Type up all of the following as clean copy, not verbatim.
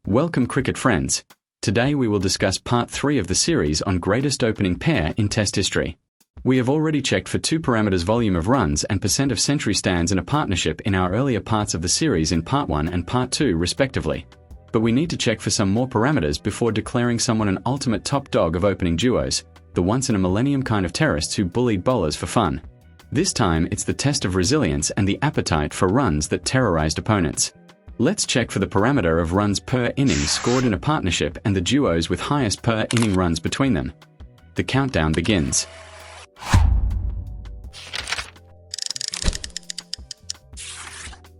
Welcome cricket friends. Today we will discuss part 3 of the series on greatest opening pair in Test history. We have already checked for 2 parameters: volume of runs and percent of century stands in a partnership in our earlier parts of the series in part 1 and part 2 respectively. But we need to check for some more parameters before declaring someone an ultimate top dog of opening duos, the once-in-a-millennium kind of terrorists who bullied bowlers for fun. This time it's the test of resilience and the appetite for runs that terrorized opponents. Let's check for the parameter of runs per inning scored in a partnership and the duos with highest per inning runs between them. The countdown begins.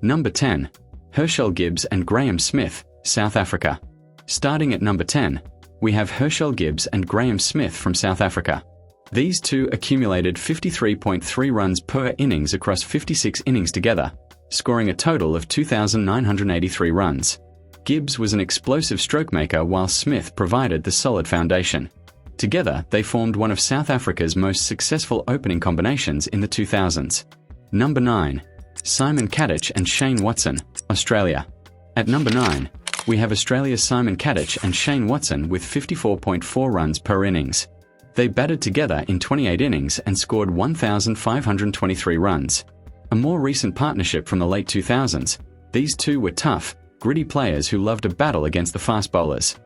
Number 10. Herschelle Gibbs and Graeme Smith, South Africa. Starting at number 10, we have Herschelle Gibbs and Graeme Smith from South Africa. These two accumulated 53.3 runs per innings across 56 innings together, scoring a total of 2,983 runs. Gibbs was an explosive stroke maker while Smith provided the solid foundation. Together, they formed one of South Africa's most successful opening combinations in the 2000s. Number 9. Simon Katich and Shane Watson, Australia. At number 9, we have Australia's Simon Katich and Shane Watson with 54.4 runs per innings. They batted together in 28 innings and scored 1,523 runs. A more recent partnership from the late 2000s, these two were tough, gritty players who loved a battle against the fast bowlers.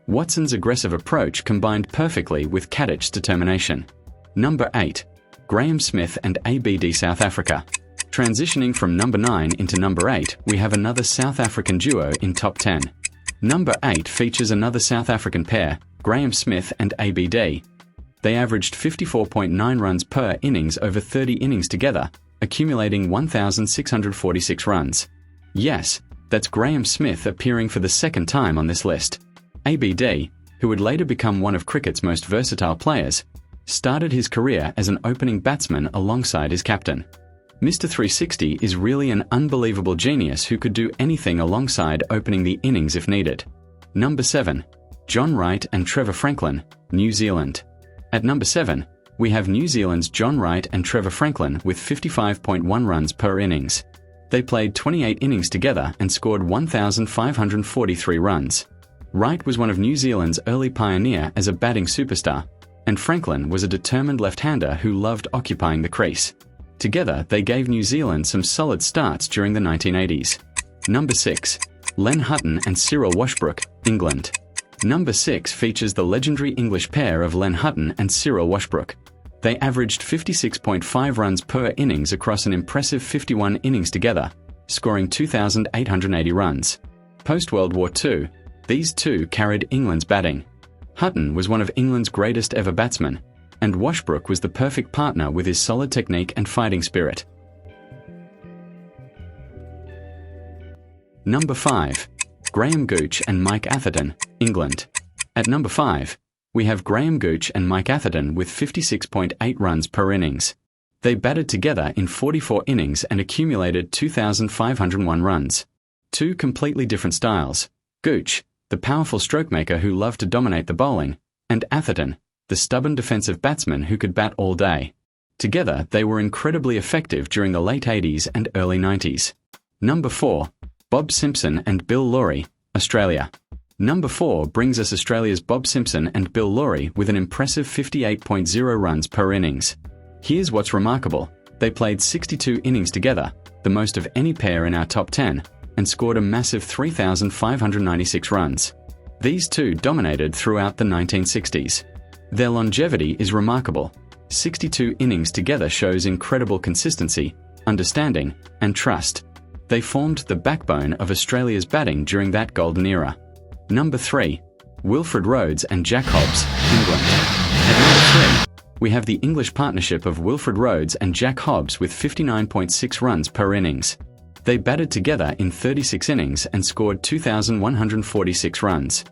Watson's aggressive approach combined perfectly with Katich's determination. Number 8. Graeme Smith and ABD South Africa. Transitioning from number 9 into number 8, we have another South African duo in top 10. Number 8 features another South African pair, Graeme Smith and ABD. They averaged 54.9 runs per innings over 30 innings together, accumulating 1,646 runs. Yes, that's Graeme Smith appearing for the second time on this list. ABD, who would later become one of cricket's most versatile players, started his career as an opening batsman alongside his captain. Mr. 360 is really an unbelievable genius who could do anything alongside opening the innings if needed. Number 7. John Wright and Trevor Franklin, New Zealand. At number 7, we have New Zealand's John Wright and Trevor Franklin with 55.1 runs per innings. They played 28 innings together and scored 1,543 runs. Wright was one of New Zealand's early pioneer as a batting superstar, and Franklin was a determined left-hander who loved occupying the crease. Together, they gave New Zealand some solid starts during the 1980s. Number 6. Len Hutton and Cyril Washbrook, England. Number 6 features the legendary English pair of Len Hutton and Cyril Washbrook. They averaged 56.5 runs per innings across an impressive 51 innings together, scoring 2,880 runs. Post-World War II, these two carried England's batting. Hutton was one of England's greatest ever batsmen, and Washbrook was the perfect partner with his solid technique and fighting spirit. Number 5. Graeme Gooch and Mike Atherton, England. At number 5, we have Graeme Gooch and Mike Atherton with 56.8 runs per innings. They batted together in 44 innings and accumulated 2,501 runs. Two completely different styles: Gooch, the powerful stroke maker who loved to dominate the bowling, and Atherton, the stubborn defensive batsman who could bat all day. Together, they were incredibly effective during the late 80s and early 90s. Number 4. Bob Simpson and Bill Lawry, Australia. Number 4 brings us Australia's Bob Simpson and Bill Lawry with an impressive 58.0 runs per innings. Here's what's remarkable: they played 62 innings together, the most of any pair in our top 10, and scored a massive 3,596 runs. These two dominated throughout the 1960s. Their longevity is remarkable. 62 innings together shows incredible consistency, understanding, and trust. They formed the backbone of Australia's batting during that golden era. Number 3. Wilfred Rhodes and Jack Hobbs, England. At number 3, we have the English partnership of Wilfred Rhodes and Jack Hobbs with 59.6 runs per innings. They batted together in 36 innings and scored 2,146 runs.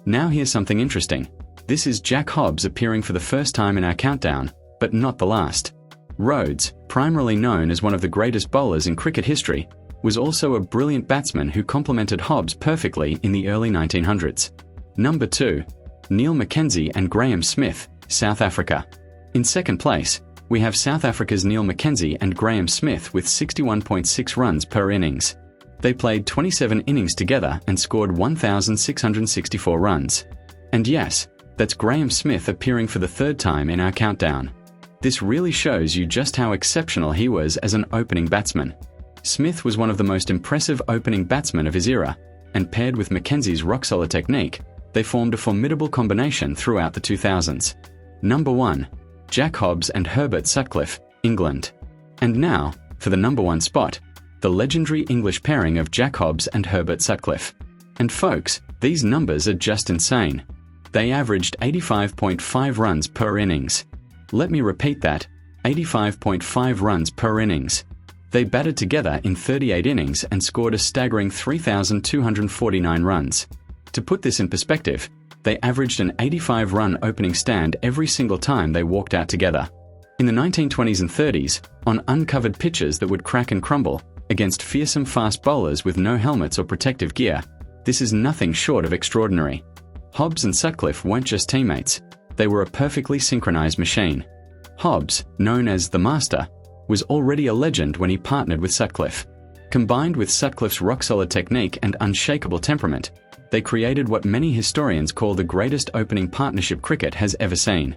Now here's something interesting. This is Jack Hobbs appearing for the first time in our countdown, but not the last. Rhodes, primarily known as one of the greatest bowlers in cricket history, was also a brilliant batsman who complemented Hobbs perfectly in the early 1900s. Number 2. Neil McKenzie and Graeme Smith, South Africa. In second place, we have South Africa's Neil McKenzie and Graeme Smith with 61.6 runs per innings. They played 27 innings together and scored 1,664 runs. And yes, that's Graeme Smith appearing for the third time in our countdown. This really shows you just how exceptional he was as an opening batsman. Smith was one of the most impressive opening batsmen of his era, and paired with McKenzie's rock-solid technique, they formed a formidable combination throughout the 2000s. Number 1. Jack Hobbs and Herbert Sutcliffe, England. And now, for the number 1 spot, the legendary English pairing of Jack Hobbs and Herbert Sutcliffe. And folks, these numbers are just insane. They averaged 85.5 runs per innings. Let me repeat that, 85.5 runs per innings. They batted together in 38 innings and scored a staggering 3,249 runs. To put this in perspective, they averaged an 85-run opening stand every single time they walked out together. In the 1920s and 30s, on uncovered pitches that would crack and crumble, against fearsome fast bowlers with no helmets or protective gear, this is nothing short of extraordinary. Hobbs and Sutcliffe weren't just teammates, they were a perfectly synchronized machine. Hobbs, known as the Master, was already a legend when he partnered with Sutcliffe. Combined with Sutcliffe's rock-solid technique and unshakable temperament, they created what many historians call the greatest opening partnership cricket has ever seen.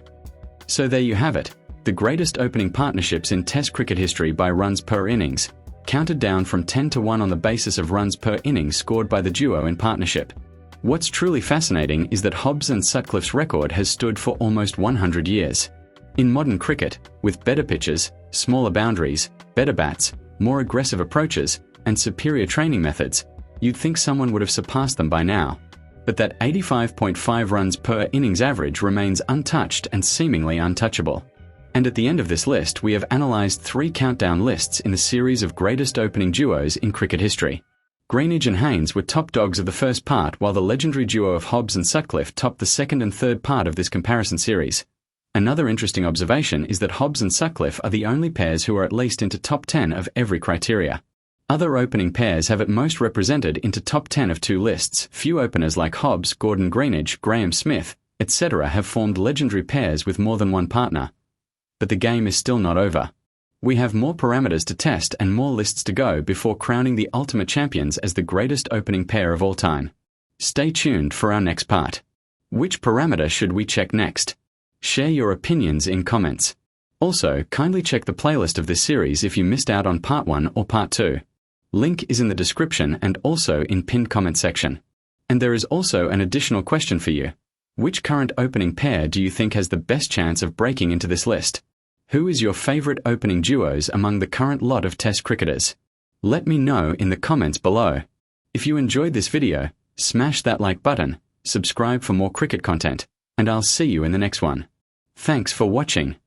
So there you have it, the greatest opening partnerships in Test cricket history by runs per innings, counted down from 10-1 on the basis of runs per innings scored by the duo in partnership. What's truly fascinating is that Hobbs and Sutcliffe's record has stood for almost 100 years. In modern cricket, with better pitches, smaller boundaries, better bats, more aggressive approaches, and superior training methods, you'd think someone would have surpassed them by now. But that 85.5 runs per innings average remains untouched and seemingly untouchable. And at the end of this list, we have analysed 3 countdown lists in the series of greatest opening duos in cricket history. Greenidge and Haynes were top dogs of the first part, while the legendary duo of Hobbs and Sutcliffe topped the second and third part of this comparison series. Another interesting observation is that Hobbs and Sutcliffe are the only pairs who are at least into top 10 of every criteria. Other opening pairs have at most represented into top 10 of 2 lists. Few openers like Hobbs, Gordon Greenidge, Graeme Smith, etc. have formed legendary pairs with more than one partner. But the game is still not over. We have more parameters to test and more lists to go before crowning the ultimate champions as the greatest opening pair of all time. Stay tuned for our next part. Which parameter should we check next? Share your opinions in comments. Also, kindly check the playlist of this series if you missed out on part 1 or part 2. Link is in the description and also in pinned comment section. And there is also an additional question for you. Which current opening pair do you think has the best chance of breaking into this list? Who is your favourite opening duos among the current lot of Test cricketers? Let me know in the comments below. If you enjoyed this video, smash that like button, subscribe for more cricket content, and I'll see you in the next one. Thanks for watching.